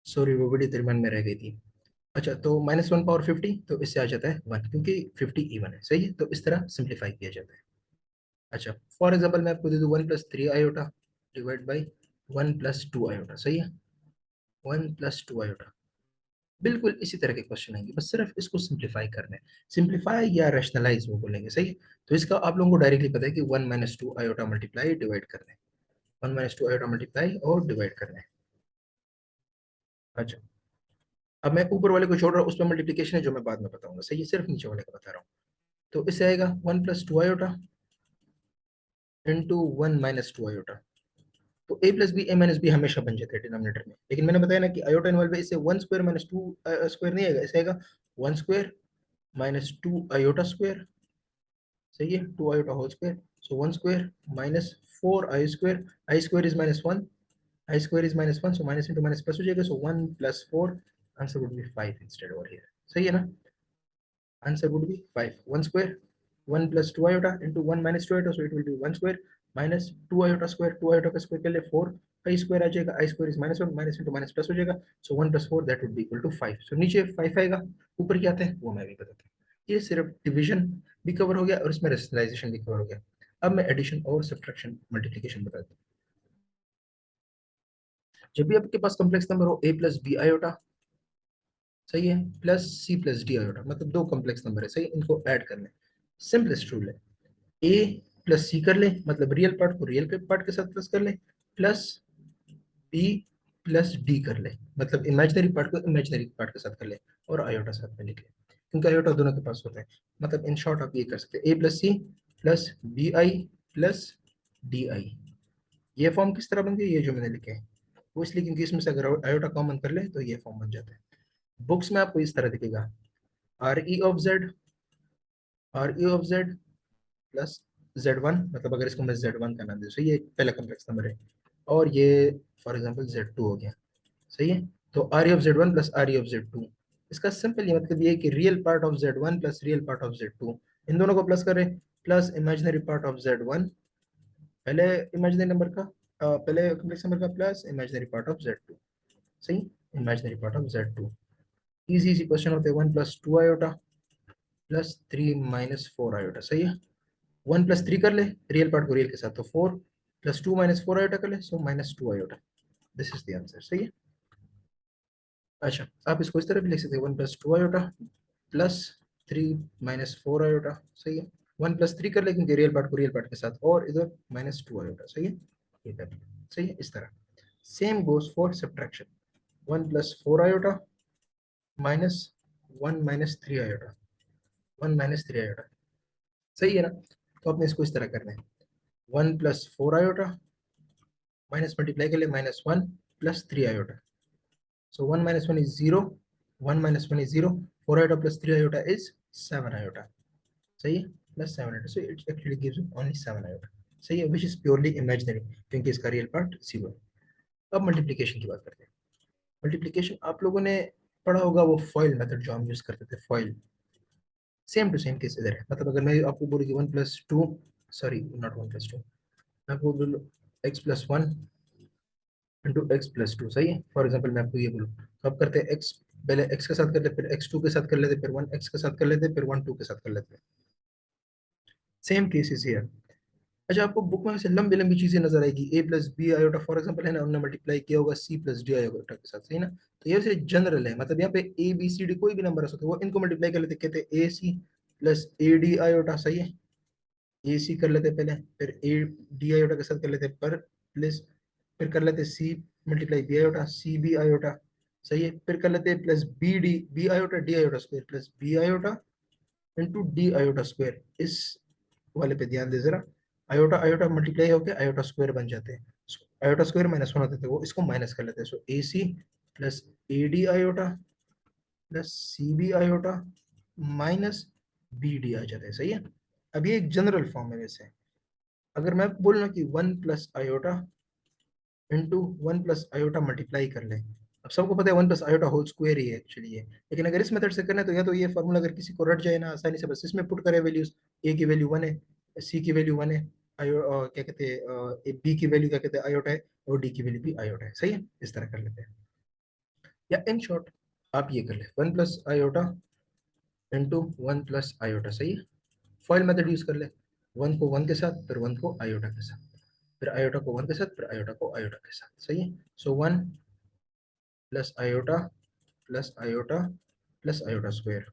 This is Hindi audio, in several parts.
सॉरी वो बड़ी दरमियान में रह गई थी। अच्छा तो -1/50 तो इससे आ जाता है 1 क्योंकि 50 इवन है, सही है, तो इस तरह सिंप्लीफाई किया जाता है। अच्छा फॉर एग्जाम्पल मैं आपको दे दूँ 1+3 आयोटा डिवाइड बाई 1+2 आयोटा, सही है, 1+2 आयोटा। बिल्कुल इसी तरह के क्वेश्चन आएंगे, बस सिर्फ इसको सिंप्लीफाई करना है, सिंप्लीफाई या रैशनलाइज वो बोलेंगे, सही है। तो इसका आप लोगों को डायरेक्टली पता है कि 1-2 आयोटा मल्टीप्लाई डिवाइड करना है, 1-2 आयोटा मल्टीप्लाई और डिवाइड करना है। अच्छा अब मैं ऊपर वाले को छोड़ रहा हूँ, उस पर मल्टीप्लीकेशन है जो मैं बाद में बताऊंगा, सही है, सिर्फ नीचे वाले का बता रहा हूँ। तो इससे आएगा 1+2 आयोटा इंटू 1-2 आयोटा। तो ए प्लस बी ए माइनस बी हमेशा बन जाते हैं डिनोमिनेटर में, लेकिन मैंने बताया ना कि आयोटा इन्वॉल्व है, इससे 1² - 2 स्क्वायर नहीं आएगा, इससे आएगा 1² - 2 आयोटा स्क्वायर, सही है, 2 iota whole square. So 1² -4 I square, I square is -1, I square is -1, so minus into minus plus हो जाएगा, so 1+4, answer would be 5 instead over here, सही है ना, answer would be 5। 1² 1+2 iota into 1-2 iota, so it will be 1² -2 iota square, 2 iota का स्क्वायर कर ले 4 आई स्क्वायर आ जाएगा, I square is -1, minus into minus plus हो जाएगा, so 1+4 that would be equal to 5। सो नीचे 5 आएगा, ऊपर क्या आता है वो मैं भी बताता हूँ। ये सिर्फ डिवीजन भी कवर हो गया और इसमें रेशनलाइजेशन भी कवर हो गया। अब मैं एडिशन और सब्ट्रैक्शन मल्टीप्लिकेशन बताता हूँ। जब भी आपके पास कॉम्प्लेक्स नंबर हो a+b आयोटा, सही है, प्लस c+d आयोटा, मतलब दो कॉम्प्लेक्स नंबर है, सही, इनको ऐड करना है। सिंपलेस्ट रूल है, ए प्लस सी कर ले, मतलब रियल पार्ट को रियल पार्ट के साथ प्लस कर ले, प्लस बी प्लस डी कर ले, मतलब इमेजिनरी पार्ट को इमेजिनरी पार्ट के साथ कर ले, और आयोटा साथ में लिख ले, क्योंकि आयोटा दोनों के पास होता है। मतलब इन शॉर्ट आप ये कर सकते हैं, a plus c plus b i plus d i. ये फॉर्म किस तरह बन गई, ये जो मैंने लिखे है वो इसलिए क्योंकि इसमें से अगर आयोटा कॉमन कर ले तो ये फॉर्म बन जाता है। बुक्स में आपको इस तरह दिखेगा, RE of Z, RE of Z plus Z1, मतलब अगर इसको मैं Z1 का नाम दे, सही है, पहला कॉम्प्लेक्स नंबर है, और ये फॉर एग्जांपल Z2 हो गया, सही है। तो RE of Z1 plus RE of Z2, इसका सिंपल ये मतलब ये है कि real part of Z1 plus real part of Z2, इन दोनों को प्लस करें, plus imaginary part of Z1, पहले इमेजिनरी नंबर का पहले कॉम्प्लेक्स नंबर का plus imaginary part of Z2, सही, imaginary part of Z2। Easy easy question होते हैं। 1+2 आयोटा प्लस 3-4 आयोटा, सही है, 1+3 कर ले, रियल पार्ट को रियल के साथ, तो 4 + 2 - 4 आयोटा कर ले, सो -2 iota, this is the answer, सही है। अच्छा आप इसको इस तरह भी लिख सकते हैं, 1+2 आयोटा प्लस 3-4 आयोटा, सही है, 1+3 कर ले क्योंकि रियल पार्ट को रियल पार्ट के साथ, और इधर -2 आयोटा, सही है, ये कर ले, सही है, इस तरह। Same goes for subtraction, 1+4 iota -1 - 3 iota, 1 - 3 iota, सही है ना। तो आपने इसको इस तरह करना है, 1+4 आयोटा माइनस मल्टीप्लाई कर ले -1 + 3 iota, so 1 - 1 is 0, 1 - 1 is 0, 4 iota plus 3 iota is 7 iota, सही है, plus 7 iota, so it actually gives you only 7 iota, सही है, which is purely imaginary क्योंकि इसका रियल पार्ट 0 है। अब मल्टीप्लिकेशन की बात करते हैं। मल्टीप्लिकेशन आप लोगों ने पढ़ा होगा, वो फॉइल मेथड जो हम यूज करते थे, foil, same to same case इधर है, मतलब अगर मैं आपको बोलूँ कि 1+2, सॉरी नॉट 1+2, मैं आपको बोलूँ x+1 इंटू x+2, सही है, फॉर एग्जाम्पल मैं आपको ये बोलूँ, तो आप करते हैं x, पहले x के साथ कर लेते, फिर x2 के साथ कर लेते, फिर 1x के साथ कर लेते, फिर 1 2 के साथ कर लेते, सेम केसेस हियर। अच्छा आपको बुक में से लंबी लंबी चीजें नजर आएगी, a+b आयोटा फॉर एग्जाम्पल है ना, हमने मल्टीप्लाई किया होगा c+d आयोटा के साथ, सही ना। तो ये सिर्फ जनरल है, मतलब यहाँ पे a b c d कोई भी नंबर हो सकता है, वो इनको मल्टीप्लाई कर लेते, कहते हैं ac+ad आयोटा, सही है, ac कर लेते पहले, फिर ad आयोटा के साथ कर लेते पर प्लस, फिर कर लेते c multiply b iota, c b iota, सही है, फिर कर लेते plus b d, b iota d iota square plus b iota into d iota square. इस वाले पे ध्यान दे जरा, आयोटा आयोटा मल्टीप्लाई होकर आयोटा स्क्वायर बन जाते हैं, आयोटा स्क्वायर -1 होते थे, वो इसको माइनस कर लेते हैं, so a c plus a d iota plus c b iota minus b d आ जाता है, सही है। अब ये एक जनरल फॉर्म है वैसे, अगर मैं बोलूँ कि 1+आयोटा इंटू 1+आयोटा मल्टीप्लाई कर ले, अब सबको पता है 1+आयोटा होल स्क्वायर ही है एक्चुअली ये, लेकिन अगर इस मेथड से करना है तो या तो ये फॉर्मूला अगर किसी को रट जाए ना आसानी से, बस इसमें पुट करे वैल्यूज, ए की वैल्यू 1 है, सी की वैल्यू 1 है, क्या कहते हैं बी की वैल्यू क्या कहते हैं आयोटा है, और डी की वैल्यू भी आयोटा है, सही है, इस तरह कर लेते हैं। या इन शॉर्ट आप ये कर ले 1 plus iota into 1 plus iota, सही है। फॉइल मेथड यूज कर ले, 1 को 1 के साथ, फिर 1 को आयोटा के साथ, फिर आयोटा को 1 के साथ, फिर आयोटा को आयोटा के साथ, सही है। सो 1 plus iota plus iota plus iota square,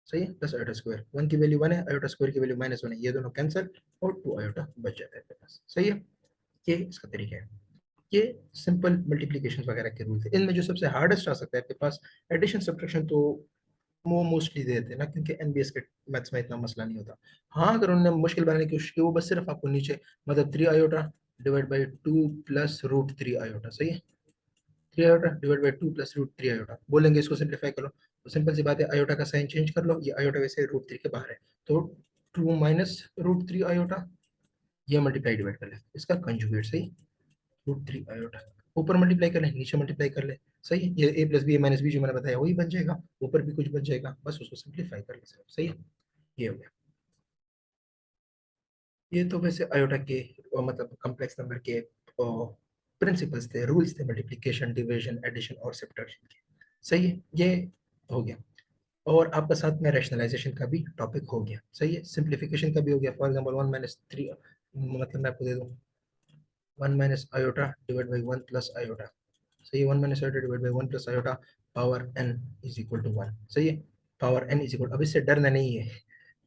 सही है, प्लस आयोटा स्क्वायर। 1 की वैल्यू 1 है, आयोटा स्क्वायर की वैल्यू -1 है, ये दोनों कैंसिल और 2 आयोटा बच जाता है आपके पास, सही है। ये इसका तरीका है। ये सिंपल मल्टीप्लिकेशन वगैरह के रूल थे। इनमें जो सबसे हार्डेस्ट आ सकता है आपके पास एडिशन सब्ट्रैक्शन, तो वो मोस्टली दे देते हैं ना, क्योंकि एनबीएस के मैथ्स में इतना मसला नहीं होता। हाँ, अगर उन्होंने मुश्किल बनाने की कोशिश की, वो बस सिर्फ आपको नीचे मतलब 3 iota divide by 2 plus root 3 iota, सही है। 3 iota divide by 2 plus root 3 iota बोलेंगे, इसको सिंप्लीफाई करो तो सिंपल सी बात है, आयोटा का साइन चेंज कर लो, ये आयोटा वैसे रूट 3 के बाहर है, तो 2 माइनस रूट 3 आयोटा, ये मल्टीप्लाई डिवाइड कर ले, इसका कंजुगेट, सही। रूट 3 आयोटा ऊपर मल्टीप्लाई कर ले, नीचे मल्टीप्लाई कर ले, सही है। ये a plus B minus B जो मैंने बताया वही बन जाएगा, ऊपर भी कुछ बच जाएगा, बस उसको सिंप्लीफाई कर ले सिर्फ, सही है। ये हो गया। ये तो वैसे आयोटा के मतलब कॉम्प्लेक्स नंबर के प्रिंसिपल्स थे, रूल्स थे, मल्टीप्लिकेशन, डिवीजन, एडिशन और सब्ट्रैक्शन के, सही है। ये हो गया। और आपका साथ में रैशनलाइजेशन का भी टॉपिक हो गया, सही है। सिंप्लीफिकेशन का भी हो गया। फॉर एग्जांपल 1 - 3, मतलब मैं आपको दे दूं 1 minus iota divide by 1 plus iota, सही है। 1 minus iota divide by 1 plus iota power n is equal to 1, सही है। पावर n इज इक्वल, अब इससे डरना नहीं है,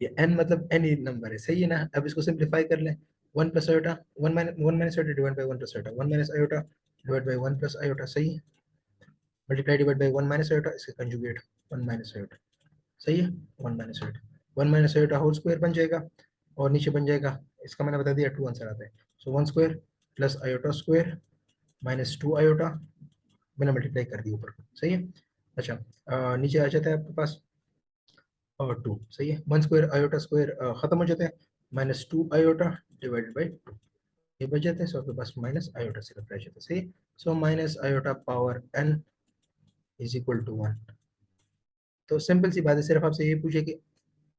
ये n मतलब n ही नंबर है, सही है ना। अब इसको सिंप्लीफाई कर लें, 1 plus iota 1 minus iota divide by 1 plus iota, 1 minus iota divide by 1 plus iota, सही है। Multiply divide by 1 minus iota, इसका कंजुगेट 1 माइनस आयोटा, सही है। 1 minus iota, 1 minus iota whole square बन जाएगा, और नीचे बन जाएगा, इसका मैंने बता दिया 2 आंसर आता है। सो 1 square plus iota square minus 2 iota, मैंने मल्टीप्लाई कर दिया ऊपर को, सही है। अच्छा, नीचे आ जाता है आपके पास और 2, सही है। 1 स्क्वायर आयोटा स्क्वायर खत्म हो जाता है, -2 आयोटा डिवाइडेड बाई 2, ये बच जाते हैं। सो आपके पास माइनस आयोटा से रह जाता है, सही है। So minus iota power n is equal to 1। तो सिंपल सी बात है, सिर्फ आपसे ये पूछे कि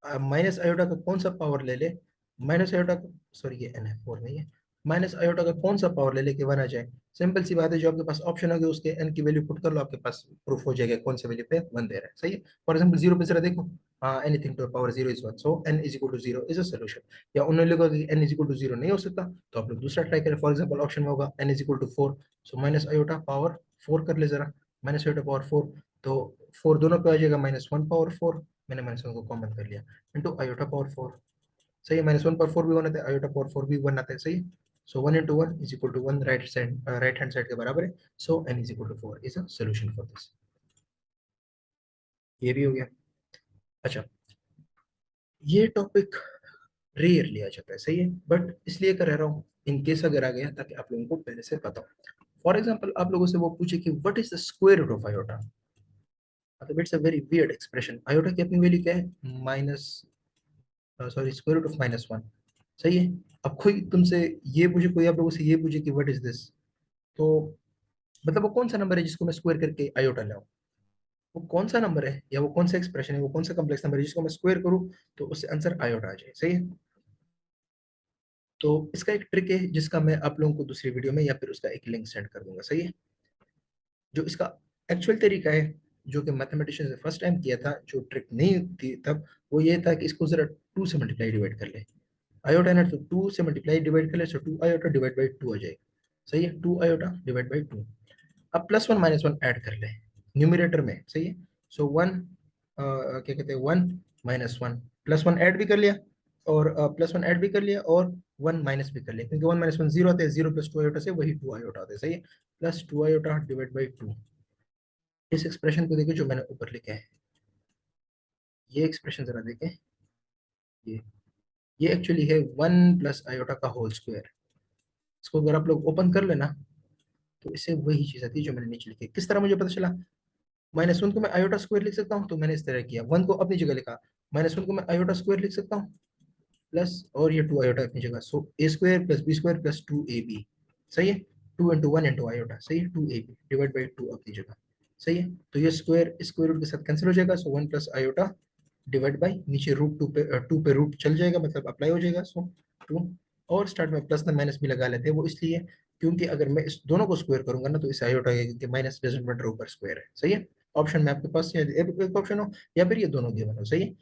माइनस आयोटा का कौन सा पावर ले ले, माइनस आयोटा का, सॉरी ये एन है 4 नहीं है, माइनस आयोटा का कौन सा पावर ले ले के 1 आ जाए। सिंपल सी बात है, जो आपके पास ऑप्शन होगी उसके एन की वैल्यू पुट कर लो, आपके पास प्रूफ हो जाएगा कौन से वैल्यू पे 1 दे रहा है, सही है। फॉर एग्जांपल 0 पे जरा देखो, हाँ, anything to power 0 is 1, so n is equal to 0 is a solution. या उन्होंने लिखा कि n इज इक्वल टू 0 नहीं हो सकता, तो आप लोग दूसरा ट्राई करें। फॉर एग्जांपल ऑप्शन में होगा n is equal to 4, so minus iota power 4 कर ले जरा, माइनस आयोटा पावर 4, तो 4 दोनों पे आ जाएगा -1 पावर 4, मैंने -1 को कॉमन कर लिया, इंटू आयोटा पावर 4, सही है। -1 पावर 4 भी 1 आता है, आयोटा पावर 4 भी 1 आता है, सही। So 1 into 1 is equal to 1, right hand side के बराबर है। So n is equal to 4 is a solution for this. ये भी हो गया। अच्छा, ये टॉपिक रेयरली आ जाता है, सही है, बट इसलिए कर रहा हूँ इन केस अगर आ गया, ताकि आप लोगों को पहले से पता हो। फॉर एग्जाम्पल आप लोगों से वो पूछे कि what is the square root of iota, मतलब it's a very weird expression. Iota की अपनी वैल्यू क्या है, minus, sorry, square root of -1, सही है। अब कोई तुमसे ये पूछे, कोई आप लोगों से ये पूछे कि व्हाट इज दिस, तो मतलब वो कौन सा नंबर है जिसको मैं स्क्वायर करके आयोटा लाऊं, वो कौन सा नंबर है, या वो कौन सा एक्सप्रेशन है, वो कौन सा कॉम्प्लेक्स नंबर है जिसको मैं स्क्वायर करूं तो उससे आंसर आयोटा आ जाए, सही है। तो इसका एक ट्रिक है जिसका मैं आप लोगों को दूसरी वीडियो में या फिर उसका एक लिंक सेंड कर दूंगा, सही है। जो इसका एक्चुअल तरीका है, जो कि मैथमेटिशियन ने फर्स्ट टाइम किया था, जो ट्रिक नहीं थी तब, वो ये था कि इसको जरा 2 से मल्टीप्लाई डिवाइड कर ले, आयोटा है तो 2 से मल्टीप्लाई डिवाइड कर ले, सो 2 आयोटा डिवाइड बाई 2 आ जाएगा, सही है। 2 आयोटा डिवाइड बाई 2, अब +1 -1 ऐड कर ले न्यूमरेटर में, सही है। सो 1, क्या कहते हैं, 1 -1, +1 ऐड भी कर लिया, और +1 ऐड भी कर लिया, और 1 माइनस भी कर लिया, क्योंकि 1 -1 0 आता है, 0 + 2 आयोटा से वही 2 आयोटा आता है, सही है। +2 आयोटा डिवाइड बाई 2, इस एक्सप्रेशन को देखिए जो मैंने ऊपर लिखा है, ये एक्सप्रेशन जरा देखें, ये ये एक्चुअली है 1 प्लस आयोटा का होल स्क्वायर। इसको अगर आप लोग ओपन कर लेना, तो इससे वही चीज आती है जो मैंने नीचे लिखी है। किस तरह मुझे पता चला, -1 को मैं आयोटा स्क्वायर लिख सकता हूँ, तो मैंने इस तरह किया, 1 को अपनी जगह लिखा, -1 को मैं आयोटा स्क्वायर लिख सकता हूँ, प्लस, और ये 2 आयोटा अपनी जगह, so a square plus b square plus 2ab, सही है। 2 इंटू 1 इंटू आयोटा, सही है, 2ab डिवाइड बाई 2 अपनी जगह, सही है। तो ये स्क्वायर रूट के साथ कैंसिल हो जाएगा, सो 1 प्लस आयोटा डिवाइड बाई नीचे रूट पे रूट चल जाएगा, मतलब अप्लाई हो जाएगा, सो 2, और स्टार्ट में प्लस ना माइनस भी लगा लेते हैं, वो इसलिए क्योंकि अगर मैं इस दोनों को स्क्वायर करूंगा ना तो इस आयोटा के माइनस डजंट मैटर ऊपर स्क्वायर है, सही है। ऑप्शन में आपके पास एक ऑप्शन हो या फिर ये दोनों गिवन हो, सही है।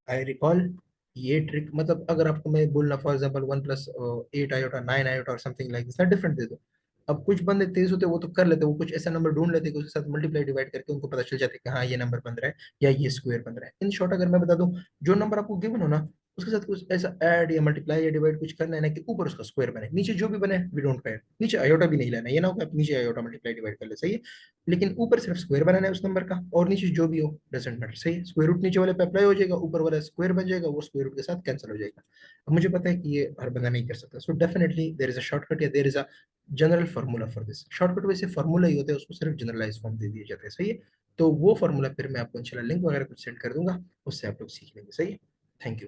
आई रिकॉल ये ट्रिक, मतलब अगर आपको मैं बोलना फॉर एग्जांपल 1 + 8 आयोटा 9 आयोटा और समथिंग लाइक दिस, डिफरेंट दे दो। अब कुछ बंदे तेज होते हैं, वो तो कर लेते हैं, वो कुछ ऐसा नंबर ढूंढ लेते हैं कि उसके साथ मल्टीप्लाई डिवाइड करके उनको पता चल जाता है कि हाँ ये नंबर बन रहा है या ये स्क्वायर बन रहा है। इन शॉर्ट अगर मैं बता दूं, जो नंबर आपको गिवन हो ना उसके साथ कुछ ऐसा ऐड या मल्टीप्लाई या डिवाइड कुछ करना है ना कि ऊपर उसका स्क्वायर बने, नीचे जो भी बने वी डोंट केयर, नीचे आयोटा भी नहीं लेना, ये ना हो कि आप नीचे आयोटा मल्टीप्लाई डिवाइड कर ले, सही है। लेकिन ऊपर सिर्फ स्क्वायर बनाना है उस नंबर का, और नीचे जो भी हो डजेंट मैटर, सही है। स्क्वायर रूट नीचे वाले पे अप्लाई हो जाएगा, ऊपर वाला स्क्वायर बन जाएगा, वो स्क्वायर रूट के साथ कैंसिल हो जाएगा। अब मुझे पता है कि ये हर बंदा नहीं कर सकता, so definitely there is a shortcut या there is a general formula for this. Shortcut वैसे फार्मूला ही होता है, उसको सिर्फ जनरलाइज फॉर्म दे दिए जाते हैं, सही है। तो वो फार्मूला फिर मैं आपको इंशाल्लाह लिंक वगैरह कुछ सेंड कर दूंगा, उससे आप लोग सीख लेंगे, सही है। Thank you.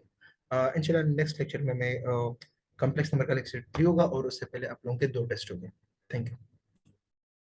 इंशाल्लाह नेक्स्ट लेक्चर में मैं कॉम्प्लेक्स नंबर का लेक्चर 3 होगा और उससे पहले आप लोगों के 2 टेस्ट होंगे। Thank you.